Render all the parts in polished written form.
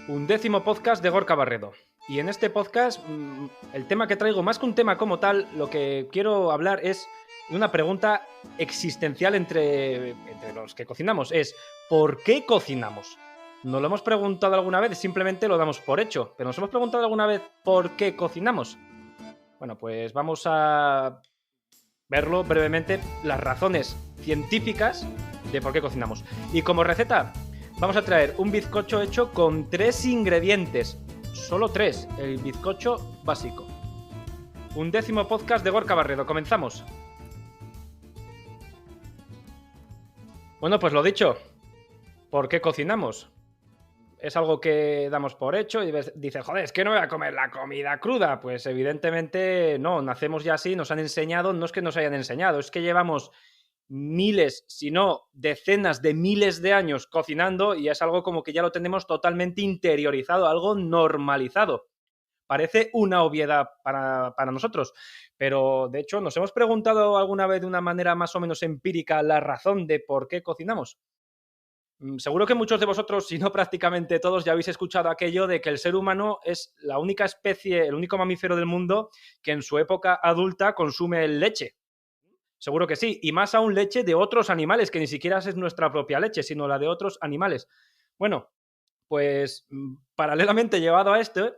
Undécimo podcast de Gorka Barredo. Y en este podcast, el tema que traigo, más que un tema como tal, lo que quiero hablar es de una pregunta existencial entre los que cocinamos. Es, ¿por qué cocinamos? ¿Nos lo hemos preguntado alguna vez? Simplemente lo damos por hecho. ¿Pero nos hemos preguntado alguna vez por qué cocinamos? Bueno, pues vamos a verlo brevemente, las razones científicas de por qué cocinamos. Y como receta, vamos a traer un bizcocho hecho con 3 ingredientes. Solo 3, el bizcocho básico. Undécimo podcast de Gorka Barredo. Comenzamos. Bueno, pues lo dicho. ¿Por qué cocinamos? Es algo que damos por hecho y dices, joder, es que no voy a comer la comida cruda. Pues evidentemente no, nacemos ya así, nos han enseñado, no es que nos hayan enseñado, es que llevamos miles, si no decenas de miles de años cocinando y es algo como que ya lo tenemos totalmente interiorizado, algo normalizado. Parece una obviedad para nosotros, pero de hecho, ¿nos hemos preguntado alguna vez de una manera más o menos empírica la razón de por qué cocinamos? Seguro que muchos de vosotros, si no prácticamente todos, ya habéis escuchado aquello de que el ser humano es la única especie, el único mamífero del mundo que en su época adulta consume leche. Seguro que sí, y más aún leche de otros animales, que ni siquiera es nuestra propia leche, sino la de otros animales. Bueno, pues paralelamente llevado a esto,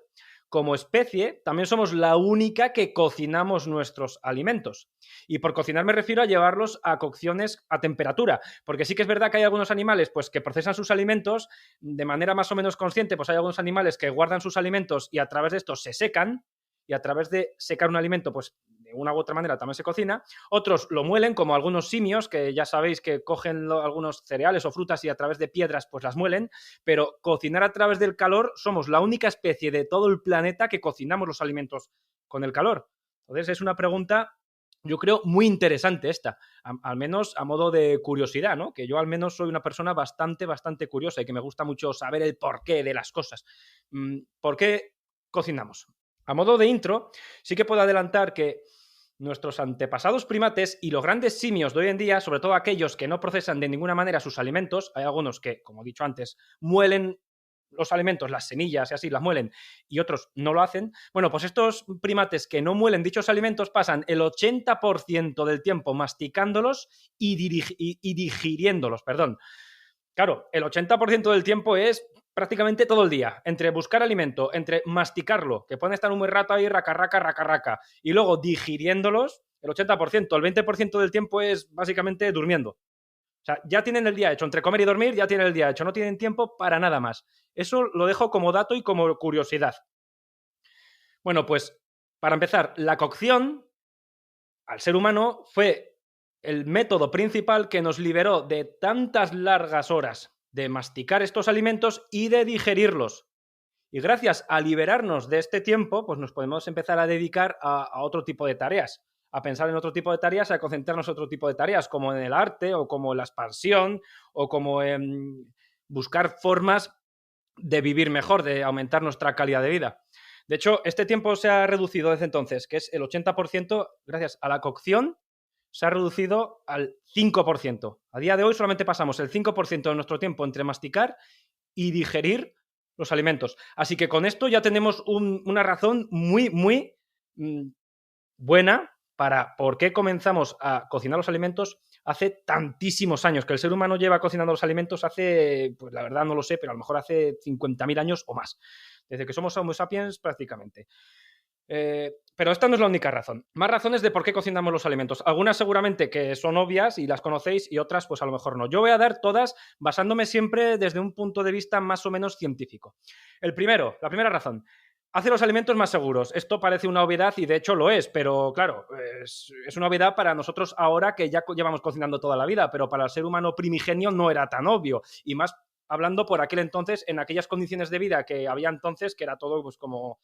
como especie, también somos la única que cocinamos nuestros alimentos. Y por cocinar me refiero a llevarlos a cocciones a temperatura, porque sí que es verdad que hay algunos animales pues, que procesan sus alimentos de manera más o menos consciente, pues hay algunos animales que guardan sus alimentos y a través de esto se secan, y a través de secar un alimento, pues de una u otra manera también se cocina. Otros lo muelen, como algunos simios, que ya sabéis que cogen algunos cereales o frutas y a través de piedras pues las muelen, pero cocinar a través del calor, somos la única especie de todo el planeta que cocinamos los alimentos con el calor. Entonces es una pregunta, yo creo, muy interesante esta, al menos a modo de curiosidad, ¿no? Que yo al menos soy una persona bastante curiosa y que me gusta mucho saber el porqué de las cosas. ¿Por qué cocinamos? A modo de intro, sí que puedo adelantar que nuestros antepasados primates y los grandes simios de hoy en día, sobre todo aquellos que no procesan de ninguna manera sus alimentos, hay algunos que, como he dicho antes, muelen los alimentos, las semillas y así, las muelen, y otros no lo hacen. Bueno, pues estos primates que no muelen dichos alimentos pasan el 80% del tiempo masticándolos y digiriéndolos, perdón. Claro, el 80% del tiempo es prácticamente todo el día, entre buscar alimento, entre masticarlo, que pueden estar un buen rato ahí, raca, y luego digiriéndolos, el 80%, el 20% del tiempo es básicamente durmiendo. O sea, ya tienen el día hecho, entre comer y dormir ya tienen el día hecho, no tienen tiempo para nada más. Eso lo dejo como dato y como curiosidad. Bueno, pues para empezar, la cocción al ser humano fue el método principal que nos liberó de tantas largas horas de masticar estos alimentos y de digerirlos. Y gracias a liberarnos de este tiempo, pues nos podemos empezar a dedicar a otro tipo de tareas, a pensar en otro tipo de tareas, a concentrarnos en otro tipo de tareas, como en el arte o como en la expansión o como en buscar formas de vivir mejor, de aumentar nuestra calidad de vida. De hecho, este tiempo se ha reducido desde entonces, que es el 80%, gracias a la cocción, se ha reducido al 5%. A día de hoy solamente pasamos el 5% de nuestro tiempo entre masticar y digerir los alimentos. Así que con esto ya tenemos una razón muy buena para por qué comenzamos a cocinar los alimentos hace tantísimos años, que el ser humano lleva cocinando los alimentos hace, pues la verdad no lo sé, pero a lo mejor hace 50.000 años o más, desde que somos Homo sapiens prácticamente. Pero esta no es la única razón. Más razones de por qué cocinamos los alimentos. Algunas seguramente que son obvias y las conocéis y otras pues a lo mejor no. Yo voy a dar todas basándome siempre desde un punto de vista más o menos científico. La primera razón. Hace los alimentos más seguros. Esto parece una obviedad y de hecho lo es, pero claro, es una obviedad para nosotros ahora que ya llevamos cocinando toda la vida, pero para el ser humano primigenio no era tan obvio. Y más hablando por aquel entonces, en aquellas condiciones de vida que había entonces, que era todo pues como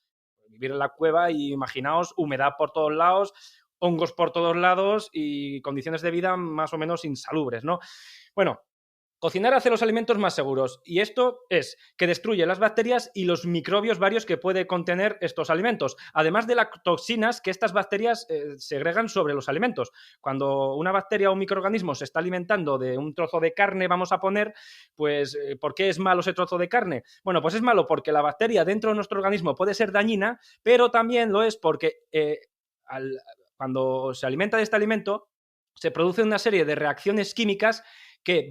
vivir en la cueva y imaginaos humedad por todos lados, hongos por todos lados y condiciones de vida más o menos insalubres, ¿no? Bueno, Cocinar hace los alimentos más seguros y esto es que destruye las bacterias y los microbios varios que puede contener estos alimentos, además de las toxinas que estas bacterias segregan sobre los alimentos. Cuando una bacteria o un microorganismo se está alimentando de un trozo de carne, vamos a poner, pues ¿por qué es malo ese trozo de carne? Bueno, pues es malo porque la bacteria dentro de nuestro organismo puede ser dañina, pero también lo es porque cuando se alimenta de este alimento se produce una serie de reacciones químicas que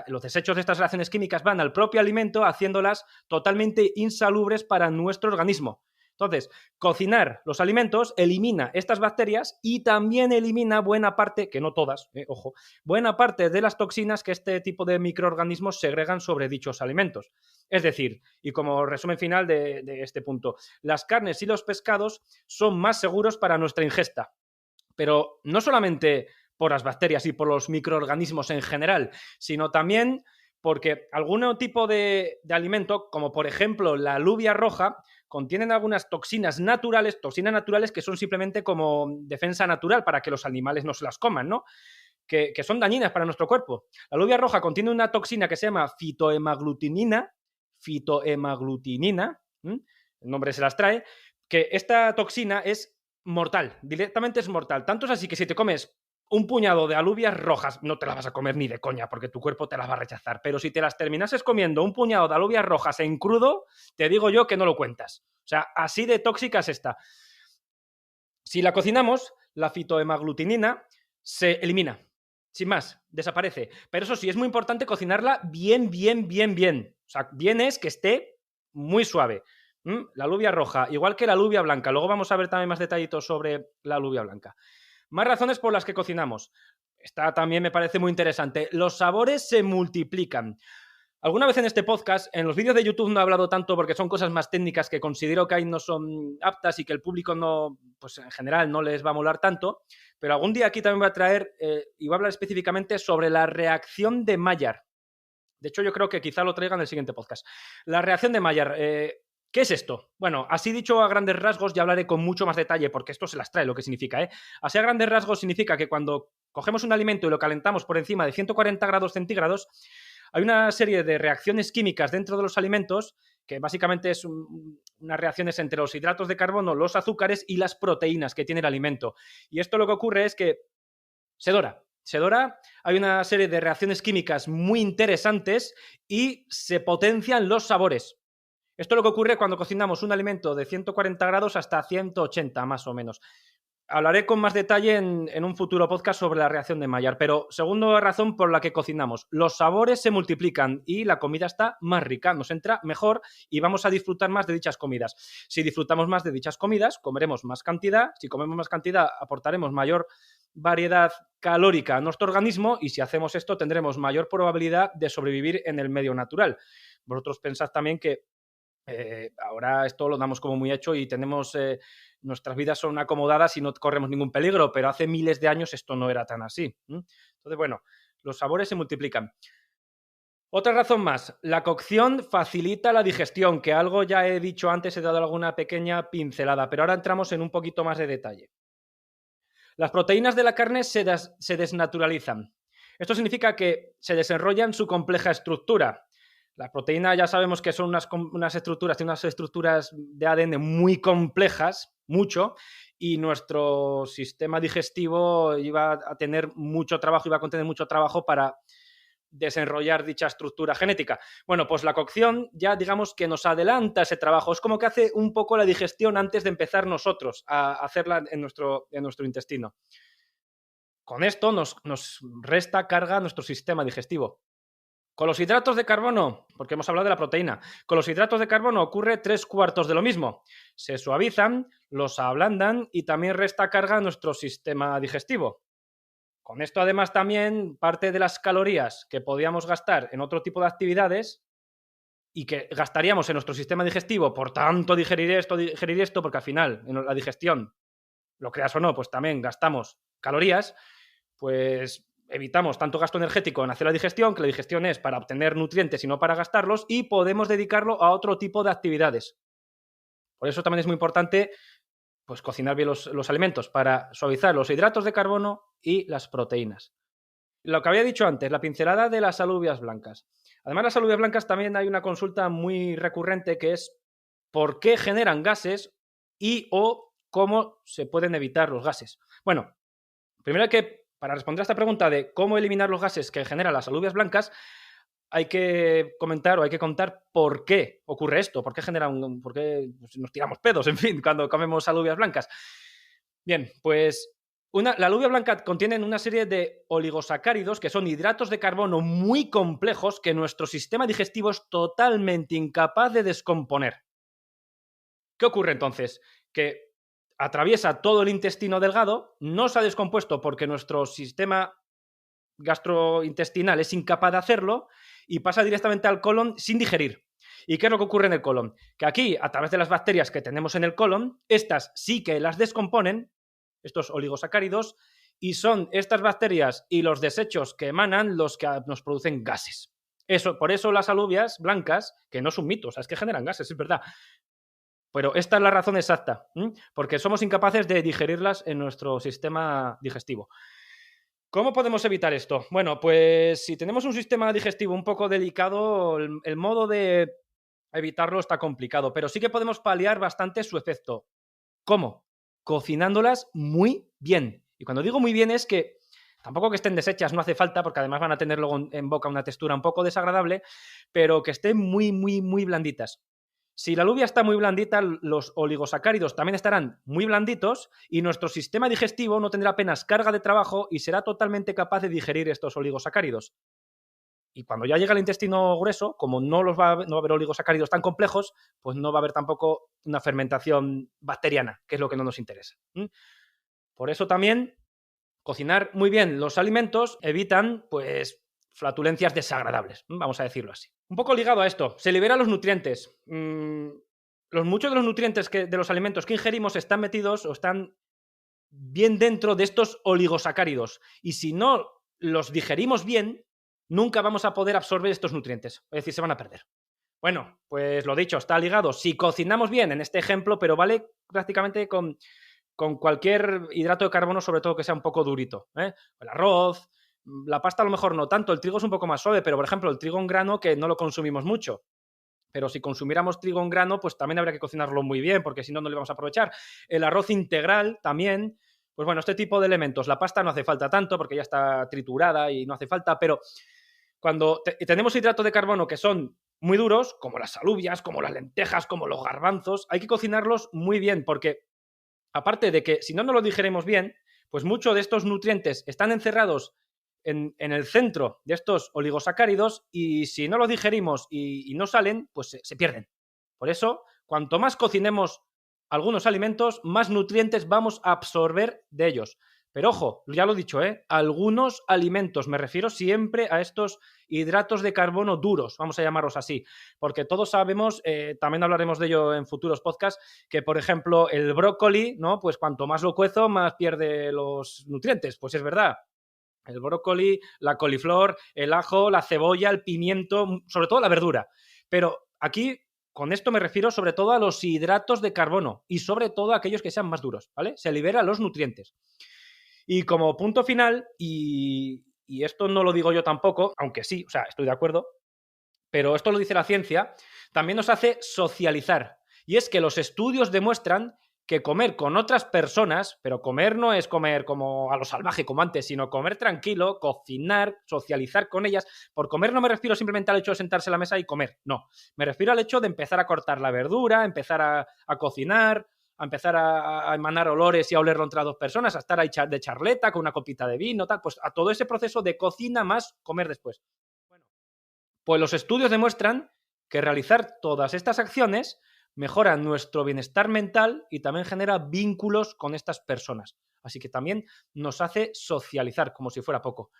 los desechos de estas reacciones químicas van al propio alimento haciéndolas totalmente insalubres para nuestro organismo. Entonces, cocinar los alimentos elimina estas bacterias y también elimina buena parte, que no todas, ojo, buena parte de las toxinas que este tipo de microorganismos segregan sobre dichos alimentos. Es decir, y como resumen final de este punto, las carnes y los pescados son más seguros para nuestra ingesta, pero no solamente por las bacterias y por los microorganismos en general, sino también porque algún tipo de alimento, como por ejemplo la alubia roja, contienen algunas toxinas naturales que son simplemente como defensa natural para que los animales no se las coman, ¿no? Que son dañinas para nuestro cuerpo. La alubia roja contiene una toxina que se llama fitohemaglutinina, el nombre se las trae, que esta toxina es mortal, directamente es mortal. Tanto es así que si te comes un puñado de alubias rojas, no te las vas a comer ni de coña, porque tu cuerpo te las va a rechazar. Pero si te las terminases comiendo un puñado de alubias rojas en crudo, te digo yo que no lo cuentas. O sea, así de tóxica es esta. Si la cocinamos, la fitohemaglutinina se elimina. Sin más, desaparece. Pero eso sí, es muy importante cocinarla bien. O sea, bien es que esté muy suave. La alubia roja, igual que la alubia blanca. Luego vamos a ver también más detallitos sobre la alubia blanca. Más razones por las que cocinamos. Esta también me parece muy interesante. Los sabores se multiplican. Alguna vez en este podcast, en los vídeos de YouTube no he hablado tanto porque son cosas más técnicas que considero que ahí no son aptas y que el público no, pues en general no les va a molar tanto, pero algún día aquí también voy a traer y voy a hablar específicamente sobre la reacción de Maillard. De hecho, yo creo que quizá lo traiga en el siguiente podcast. La reacción de Maillard. ¿Qué es esto? Bueno, así dicho a grandes rasgos, ya hablaré con mucho más detalle porque esto se las trae lo que significa. Así a grandes rasgos significa que cuando cogemos un alimento y lo calentamos por encima de 140 grados centígrados, hay una serie de reacciones químicas dentro de los alimentos que básicamente es unas reacciones entre los hidratos de carbono, los azúcares y las proteínas que tiene el alimento. Y esto lo que ocurre es que se dora, hay una serie de reacciones químicas muy interesantes y se potencian los sabores. Esto es lo que ocurre cuando cocinamos un alimento de 140 grados hasta 180 más o menos. Hablaré con más detalle en un futuro podcast sobre la reacción de Maillard, pero segunda razón por la que cocinamos, los sabores se multiplican y la comida está más rica, nos entra mejor y vamos a disfrutar más de dichas comidas. Si disfrutamos más de dichas comidas, comeremos más cantidad, si comemos más cantidad aportaremos mayor variedad calórica a nuestro organismo y si hacemos esto tendremos mayor probabilidad de sobrevivir en el medio natural. Vosotros pensad también que ahora esto lo damos como muy hecho y tenemos nuestras vidas son acomodadas y no corremos ningún peligro, pero hace miles de años esto no era tan así. Entonces, bueno, los sabores se multiplican. Otra razón más, la cocción facilita la digestión, que algo ya he dicho antes, he dado alguna pequeña pincelada, pero ahora entramos en un poquito más de detalle. Las proteínas de la carne se desnaturalizan. Esto significa que se desenrollan su compleja estructura. Las proteínas ya sabemos que son unas estructuras de ADN muy complejas, mucho, y nuestro sistema digestivo iba a tener mucho trabajo, iba a contener mucho trabajo para desenrollar dicha estructura genética. Bueno, pues la cocción ya digamos que nos adelanta ese trabajo, es como que hace un poco la digestión antes de empezar nosotros a hacerla en nuestro intestino. Con esto nos resta carga a nuestro sistema digestivo. Con los hidratos de carbono, porque hemos hablado de la proteína, con los hidratos de carbono ocurre 3/4 de lo mismo. Se suavizan, los ablandan y también resta carga a nuestro sistema digestivo. Con esto además también parte de las calorías que podíamos gastar en otro tipo de actividades y que gastaríamos en nuestro sistema digestivo por tanto digerir esto, porque al final en la digestión, lo creas o no, pues también gastamos calorías, pues evitamos tanto gasto energético en hacer la digestión, que la digestión es para obtener nutrientes y no para gastarlos, y podemos dedicarlo a otro tipo de actividades. Por eso también es muy importante pues, cocinar bien los alimentos para suavizar los hidratos de carbono y las proteínas. Lo que había dicho antes, la pincelada de las alubias blancas. Además, las alubias blancas también hay una consulta muy recurrente que es ¿por qué generan gases y o cómo se pueden evitar los gases? Bueno, primero hay que, para responder a esta pregunta de cómo eliminar los gases que generan las alubias blancas, hay que comentar o hay que contar por qué ocurre esto, por qué por qué nos tiramos pedos, en fin, cuando comemos alubias blancas. Bien, pues la alubia blanca contiene una serie de oligosacáridos que son hidratos de carbono muy complejos que nuestro sistema digestivo es totalmente incapaz de descomponer. ¿Qué ocurre entonces? Que atraviesa todo el intestino delgado, no se ha descompuesto porque nuestro sistema gastrointestinal es incapaz de hacerlo y pasa directamente al colon sin digerir. ¿Y qué es lo que ocurre en el colon? Que aquí, a través de las bacterias que tenemos en el colon, estas sí que las descomponen, estos oligosacáridos, y son estas bacterias y los desechos que emanan los que nos producen gases. Por eso las alubias blancas, que no son mitos, es que generan gases, es verdad. Pero esta es la razón exacta, porque somos incapaces de digerirlas en nuestro sistema digestivo. ¿Cómo podemos evitar esto? Bueno, pues si tenemos un sistema digestivo un poco delicado, el modo de evitarlo está complicado, pero sí que podemos paliar bastante su efecto. ¿Cómo? Cocinándolas muy bien. Y cuando digo muy bien es que tampoco que estén deshechas, no hace falta, porque además van a tener luego en boca una textura un poco desagradable, pero que estén muy, muy, muy blanditas. Si la alubia está muy blandita, los oligosacáridos también estarán muy blanditos y nuestro sistema digestivo no tendrá apenas carga de trabajo y será totalmente capaz de digerir estos oligosacáridos. Y cuando ya llega al intestino grueso, como no va a haber oligosacáridos tan complejos, pues no va a haber tampoco una fermentación bacteriana, que es lo que no nos interesa. Por eso también cocinar muy bien los alimentos evitan, pues, flatulencias desagradables, vamos a decirlo así. Un poco ligado a esto, se liberan los nutrientes. Muchos de los nutrientes de los alimentos que ingerimos están metidos o están bien dentro de estos oligosacáridos. Y si no los digerimos bien, nunca vamos a poder absorber estos nutrientes. Es decir, se van a perder. Bueno, pues lo dicho, está ligado. Si cocinamos bien en este ejemplo, pero vale prácticamente con cualquier hidrato de carbono, sobre todo que sea un poco durito. El arroz, la pasta a lo mejor no tanto, el trigo es un poco más suave, pero por ejemplo el trigo en grano que no lo consumimos mucho. Pero si consumiéramos trigo en grano, pues también habría que cocinarlo muy bien, porque si no, no le vamos a aprovechar. El arroz integral también, pues bueno, este tipo de elementos. La pasta no hace falta tanto, porque ya está triturada y no hace falta, pero cuando tenemos hidratos de carbono que son muy duros, como las alubias, como las lentejas, como los garbanzos, hay que cocinarlos muy bien, porque aparte de que si no nos lo digeremos bien, pues muchos de estos nutrientes están encerrados en el centro de estos oligosacáridos y si no los digerimos y no salen, pues se pierden. Por eso, cuanto más cocinemos algunos alimentos, más nutrientes vamos a absorber de ellos. Pero ojo, ya lo he dicho, algunos alimentos, me refiero siempre a estos hidratos de carbono duros, vamos a llamarlos así, porque todos sabemos, también hablaremos de ello en futuros podcasts, que por ejemplo el brócoli, ¿no? Pues cuanto más lo cuezo, más pierde los nutrientes, pues es verdad. El brócoli, la coliflor, el ajo, la cebolla, el pimiento, sobre todo la verdura. Pero aquí, con esto me refiero sobre todo a los hidratos de carbono y sobre todo a aquellos que sean más duros, ¿vale? Se liberan los nutrientes. Y como punto final, y esto no lo digo yo tampoco, aunque sí, o sea, estoy de acuerdo, pero esto lo dice la ciencia, también nos hace socializar. Y es que los estudios demuestran que comer con otras personas, pero comer no es comer como a lo salvaje como antes, sino comer tranquilo, cocinar, socializar con ellas. Por comer no me refiero simplemente al hecho de sentarse a la mesa y comer, no. Me refiero al hecho de empezar a cortar la verdura, empezar a cocinar, a empezar a emanar olores y a olerlo entre dos personas, a estar ahí de charleta con una copita de vino, tal, pues a todo ese proceso de cocina más comer después. Bueno, pues los estudios demuestran que realizar todas estas acciones mejora nuestro bienestar mental y también genera vínculos con estas personas. Así que también nos hace socializar como si fuera poco.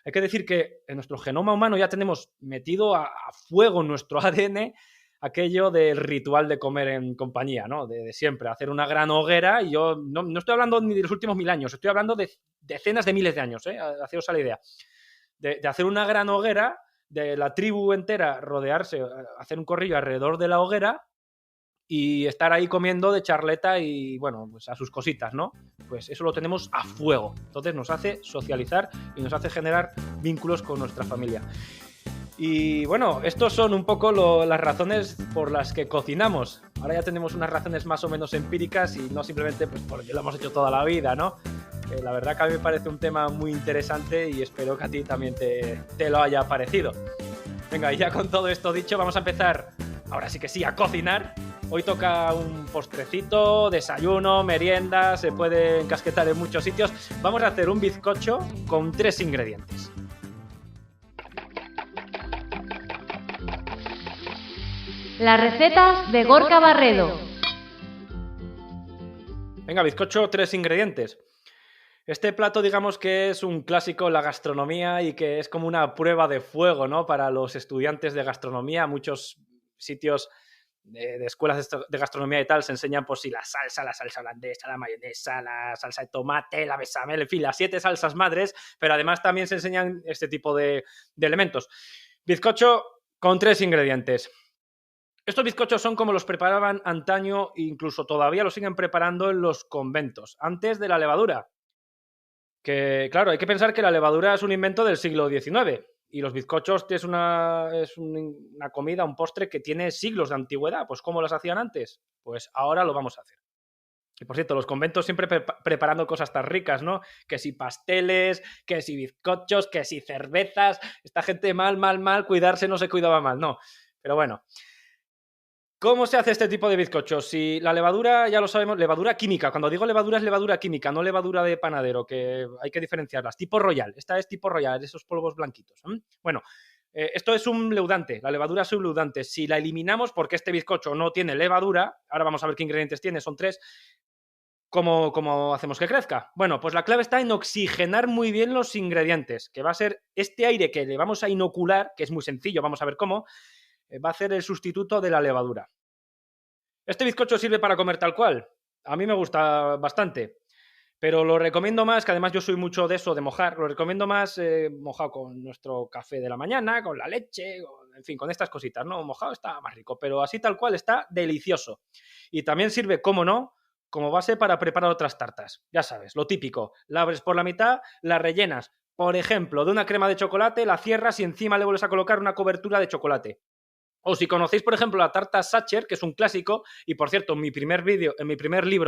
Hay que decir que en nuestro genoma humano ya tenemos metido a fuego en nuestro ADN aquello del ritual de comer en compañía, ¿no? De siempre, hacer una gran hoguera. Y yo no estoy hablando ni de los últimos 1000 años, estoy hablando de decenas de miles de años, haceros a la idea. De hacer una gran hoguera, de la tribu entera rodearse, hacer un corrillo alrededor de la hoguera y estar ahí comiendo de charleta y, bueno, pues a sus cositas, ¿no? Pues eso lo tenemos a fuego. Entonces nos hace socializar y nos hace generar vínculos con nuestra familia. Y bueno, estos son un poco las razones por las que cocinamos. Ahora ya tenemos unas razones más o menos empíricas y no simplemente pues porque lo hemos hecho toda la vida, ¿no? La verdad que a mí me parece un tema muy interesante y espero que a ti también te lo haya parecido. Venga, y ya con todo esto dicho, vamos a empezar, ahora sí que sí, a cocinar. Hoy toca un postrecito, desayuno, merienda, se puede encasquetar en muchos sitios. Vamos a hacer un bizcocho con 3 ingredientes. Las recetas de Gorka Barredo. Venga, bizcocho, 3 ingredientes. Este plato, digamos que es un clásico en la gastronomía y que es como una prueba de fuego, ¿no? Para los estudiantes de gastronomía. Muchos sitios de escuelas de gastronomía y tal se enseñan, pues sí, la salsa holandesa, la mayonesa, la salsa de tomate, la bechamel, en fin, las 7 salsas madres, pero además también se enseñan este tipo de elementos. Bizcocho con 3 ingredientes. Estos bizcochos son como los preparaban antaño, incluso todavía los siguen preparando en los conventos, antes de la levadura. Que, claro, hay que pensar que la levadura es un invento del siglo XIX y los bizcochos es una comida, un postre que tiene siglos de antigüedad. Pues ¿cómo las hacían antes? Pues ahora lo vamos a hacer. Y por cierto, los conventos siempre preparando cosas tan ricas, ¿no? Que si pasteles, que si bizcochos, que si cervezas. Esta gente mal, cuidarse no se cuidaba mal, no. Pero bueno. ¿Cómo se hace este tipo de bizcochos? Si la levadura, ya lo sabemos, levadura química. Cuando digo levadura es levadura química, no levadura de panadero, que hay que diferenciarlas. Tipo Royal, esta es tipo Royal, esos polvos blanquitos. Bueno, esto es un leudante, la levadura es un leudante. Si la eliminamos porque este bizcocho no tiene levadura, ahora vamos a ver qué ingredientes tiene, son 3, ¿cómo hacemos que crezca? Bueno, pues la clave está en oxigenar muy bien los ingredientes, que va a ser este aire que le vamos a inocular, que es muy sencillo, vamos a ver cómo, va a ser el sustituto de la levadura. ¿Este bizcocho sirve para comer tal cual? A mí me gusta bastante, pero lo recomiendo más, que además yo soy mucho de eso, de mojar, lo recomiendo más mojado con nuestro café de la mañana, con la leche, en fin, con estas cositas, ¿no? Mojado está más rico, pero así tal cual está delicioso. Y también sirve, cómo no, como base para preparar otras tartas. Ya sabes, lo típico, la abres por la mitad, la rellenas, por ejemplo, de una crema de chocolate, la cierras y encima le vuelves a colocar una cobertura de chocolate. O si conocéis, por ejemplo, la tarta Sacher, que es un clásico, y por cierto, en mi primer libro,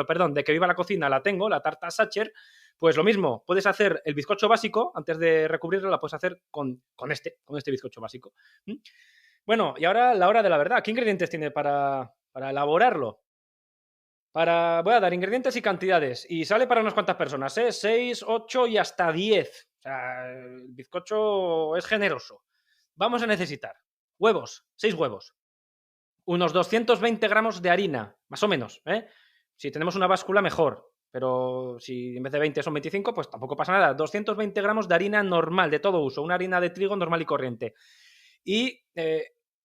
de Que viva la cocina, la tengo, la tarta Sacher, pues lo mismo, puedes hacer el bizcocho básico, antes de recubrirlo, la puedes hacer con este bizcocho básico. Bueno, y ahora la hora de la verdad. ¿Qué ingredientes tiene para elaborarlo? Voy a dar ingredientes y cantidades, y sale para unas cuantas personas, 6, 8 y hasta 10. O sea, el bizcocho es generoso. Vamos a necesitar huevos, 6 huevos, unos 220 gramos de harina, más o menos, ¿eh? Si tenemos una báscula, mejor, pero si en vez de 20 son 25, pues tampoco pasa nada. 220 gramos de harina normal, de todo uso, una harina de trigo normal y corriente. Y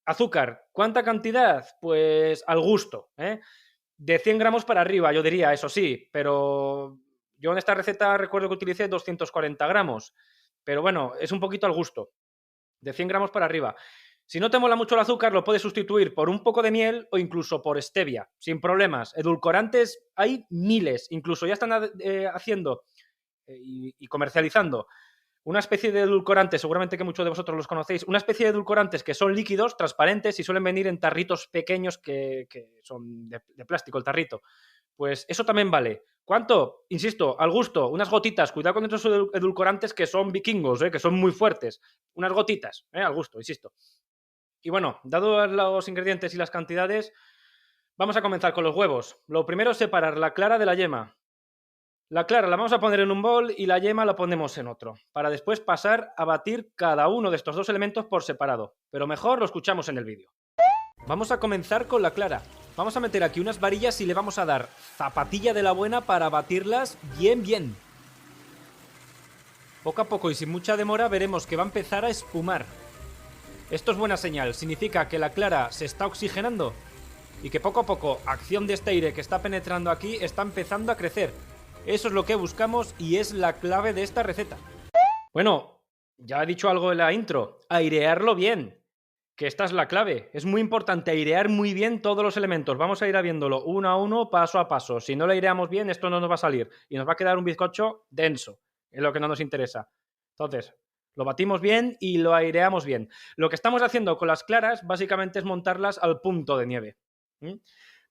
azúcar, ¿cuánta cantidad? Pues al gusto, ¿eh? De 100 gramos para arriba, yo diría, eso sí, pero yo en esta receta recuerdo que utilicé 240 gramos, pero bueno, es un poquito al gusto, de 100 gramos para arriba. Si no te mola mucho el azúcar, lo puedes sustituir por un poco de miel o incluso por stevia, sin problemas. Edulcorantes hay miles, incluso ya están haciendo y comercializando una especie de edulcorantes, seguramente que muchos de vosotros los conocéis, una especie de edulcorantes que son líquidos, transparentes y suelen venir en tarritos pequeños que son de plástico, el tarrito. Pues eso también vale. ¿Cuánto? Insisto, al gusto, unas gotitas. Cuidado con estos edulcorantes que son vikingos, que son muy fuertes. Unas gotitas, al gusto, insisto. Y bueno, dados los ingredientes y las cantidades, vamos a comenzar con los huevos. Lo primero es separar la clara de la yema. La clara la vamos a poner en un bol y la yema la ponemos en otro, para después pasar a batir cada uno de estos dos elementos por separado. Pero mejor lo escuchamos en el vídeo. Vamos a comenzar con la clara. Vamos a meter aquí unas varillas y le vamos a dar zapatilla de la buena para batirlas bien. Poco a poco y sin mucha demora veremos que va a empezar a espumar. Esto es buena señal, significa que la clara se está oxigenando y que poco a poco, acción de este aire que está penetrando aquí, está empezando a crecer. Eso es lo que buscamos y es la clave de esta receta. Bueno, ya he dicho algo en la intro, airearlo bien. que esta es la clave. Es muy importante airear muy bien todos los elementos. Vamos a ir viéndolo uno a uno, paso a paso. Si no lo aireamos bien, esto no nos va a salir y nos va a quedar un bizcocho denso. Es lo que no nos interesa. Entonces, lo batimos bien y lo aireamos bien. Lo que estamos haciendo con las claras básicamente es montarlas al punto de nieve.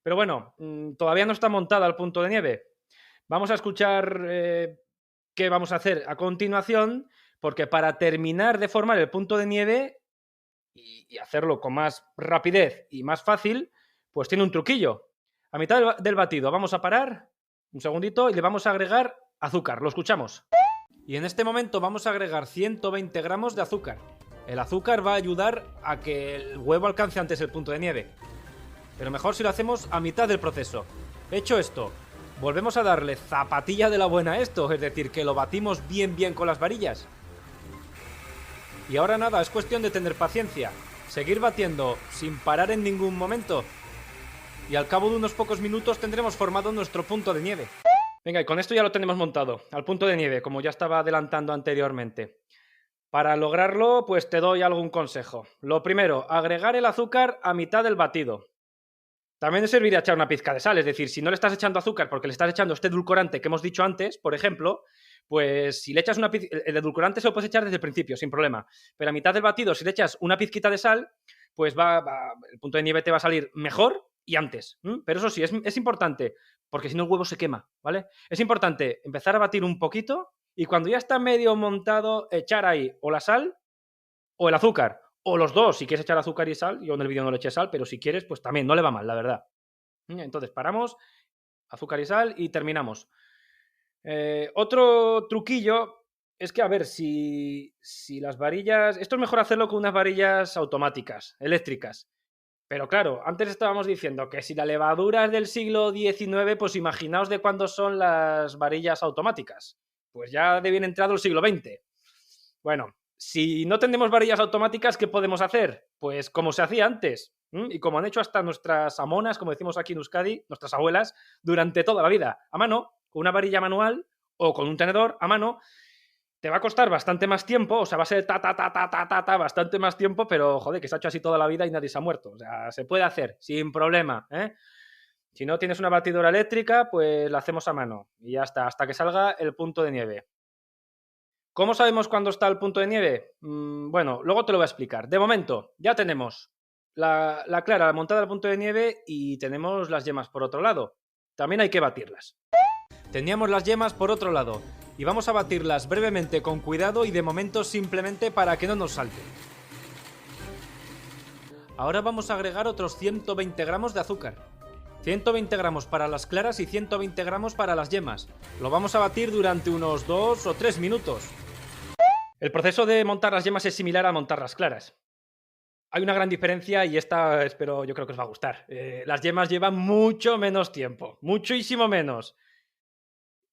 Pero bueno, todavía no está montada al punto de nieve. Vamos a escuchar qué vamos a hacer a continuación, porque para terminar de formar el punto de nieve y hacerlo con más rapidez y más fácil, pues tiene un truquillo. A mitad del batido vamos a parar un segundito y le vamos a agregar azúcar. Lo escuchamos. Y en este momento vamos a agregar 120 gramos de azúcar. El azúcar va a ayudar a que el huevo alcance antes el punto de nieve. Pero mejor si lo hacemos a mitad del proceso. Hecho esto, volvemos a darle zapatilla de la buena a esto, es decir, que lo batimos bien con las varillas. Y ahora nada, es cuestión de tener paciencia, seguir batiendo sin parar en ningún momento. Y al cabo de unos pocos minutos tendremos formado nuestro punto de nieve. Venga, y con esto ya lo tenemos montado, al punto de nieve, como ya estaba adelantando anteriormente. Para lograrlo, pues te doy algún consejo. Lo primero, agregar el azúcar a mitad del batido. También te serviría echar una pizca de sal, es decir, si no le estás echando azúcar porque le estás echando este edulcorante que hemos dicho antes, por ejemplo, pues si le echas una pizca, el edulcorante se lo puedes echar desde el principio, sin problema. Pero a mitad del batido, si le echas una pizquita de sal, pues el punto de nieve te va a salir mejor y antes. Pero eso sí, es importante, porque si no el huevo se quema, ¿vale? Es importante empezar a batir un poquito y cuando ya está medio montado, echar ahí o la sal o el azúcar. O los dos, si quieres echar azúcar y sal. Yo en el vídeo no le eché sal, pero si quieres, pues también, no le va mal, la verdad. Entonces paramos, azúcar y sal y terminamos. Otro truquillo es que, a ver, si las varillas... Esto es mejor hacerlo con unas varillas automáticas, eléctricas. Pero claro, antes estábamos diciendo que si la levadura es del siglo XIX, pues imaginaos de cuándo son las varillas automáticas. Pues ya de bien entrado el siglo XX. Bueno, si no tenemos varillas automáticas, ¿qué podemos hacer? Pues como se hacía antes, y como han hecho hasta nuestras amonas, como decimos aquí en Euskadi, nuestras abuelas, durante toda la vida, a mano, con una varilla manual o con un tenedor a mano. Te va a costar bastante más tiempo, o sea, va a ser bastante más tiempo, pero joder, que se ha hecho así toda la vida y nadie se ha muerto. O sea, se puede hacer sin problema, ¿eh? Si no tienes una batidora eléctrica, pues la hacemos a mano y ya está, hasta que salga el punto de nieve. ¿Cómo sabemos cuándo está el punto de nieve? Bueno, luego te lo voy a explicar. De momento, ya tenemos la clara montada al punto de nieve y tenemos las yemas por otro lado. También hay que batirlas. Teníamos las yemas por otro lado y vamos a batirlas brevemente con cuidado y de momento simplemente para que no nos salten. Ahora vamos a agregar otros 120 gramos de azúcar. 120 gramos para las claras y 120 gramos para las yemas. Lo vamos a batir durante unos 2 o 3 minutos. El proceso de montar las yemas es similar a montar las claras. Hay una gran diferencia y esta yo creo que os va a gustar. Las yemas llevan mucho menos tiempo, muchísimo menos.